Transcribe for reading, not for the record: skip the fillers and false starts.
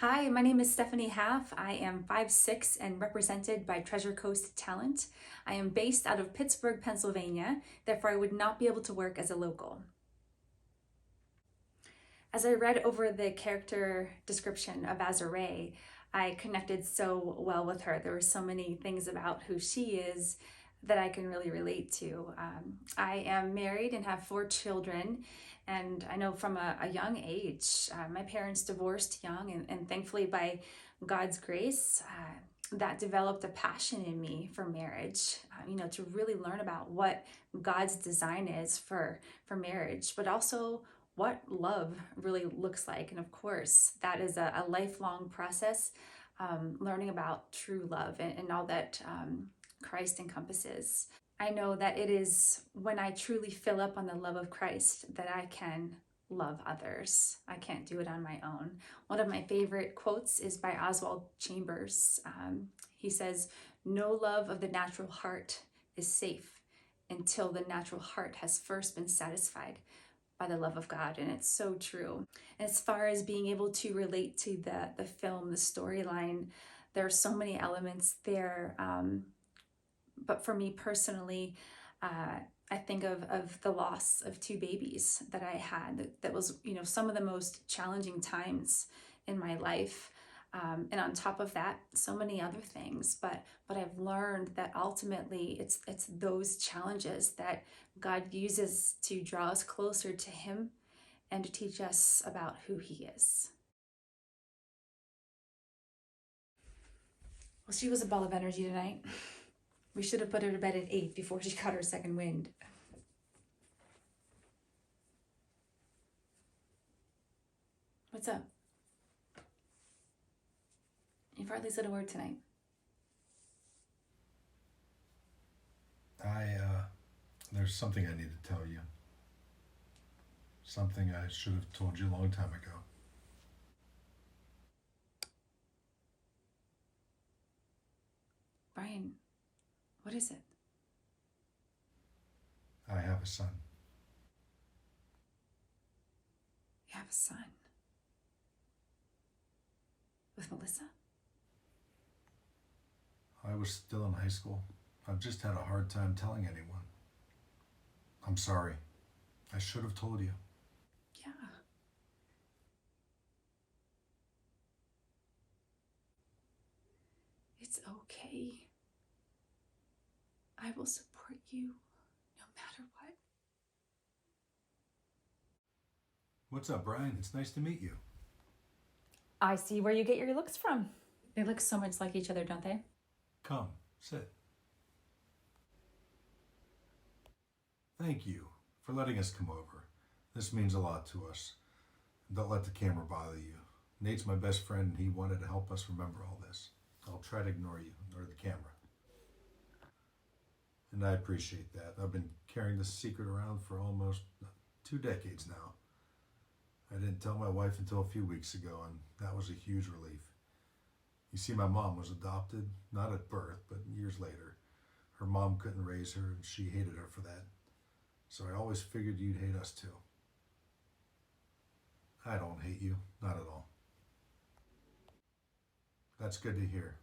Hi, my name is Stephanie Half. I am 5'6" and represented by Treasure Coast Talent. I am based out of Pittsburgh, Pennsylvania, therefore I would not be able to work as a local. As I read over the character description of Azure, I connected so well with her. There were so many things about who she is that I can really relate to. I am married and have 4 children, and I know from a young age, my parents divorced young, and thankfully by God's grace, that developed a passion in me for marriage, to really learn about what God's design is for marriage, but also what love really looks like. And of course, that is a lifelong process, learning about true love and all that Christ encompasses. I know that it is when I truly fill up on the love of Christ that I can love others. I can't do it on my own. One of my favorite quotes is by Oswald Chambers. He says, "No love of the natural heart is safe until the natural heart has first been satisfied by the love of God." And it's so true. As far as being able to relate to the film, the storyline, there are so many elements there. But for me personally, I think of the loss of 2 babies that I had. That was, some of the most challenging times in my life. And on top of that, so many other things. But I've learned that ultimately it's those challenges that God uses to draw us closer to Him and to teach us about who He is. Well, she was a ball of energy tonight. We should have put her to bed at 8 before she caught her second wind. What's up? You've hardly said a word tonight. There's something I need to tell you. Something I should have told you a long time ago. Brian, what is it? I have a son. You have a son. With Melissa? I was still in high school. I've just had a hard time telling anyone. I'm sorry. I should have told you. Yeah. It's okay. I will support you no matter what. What's up, Brian? It's nice to meet you. I see where you get your looks from. They look so much like each other, don't they? Come, sit. Thank you for letting us come over. This means a lot to us. Don't let the camera bother you. Nate's my best friend and he wanted to help us remember all this. I'll try to ignore you, or the camera. And I appreciate that. I've been carrying this secret around for almost 2 decades now. I didn't tell my wife until a few weeks ago, and that was a huge relief. You see, my mom was adopted, not at birth, but years later. Her mom couldn't raise her, and she hated her for that. So I always figured you'd hate us too. I don't hate you, not at all. That's good to hear.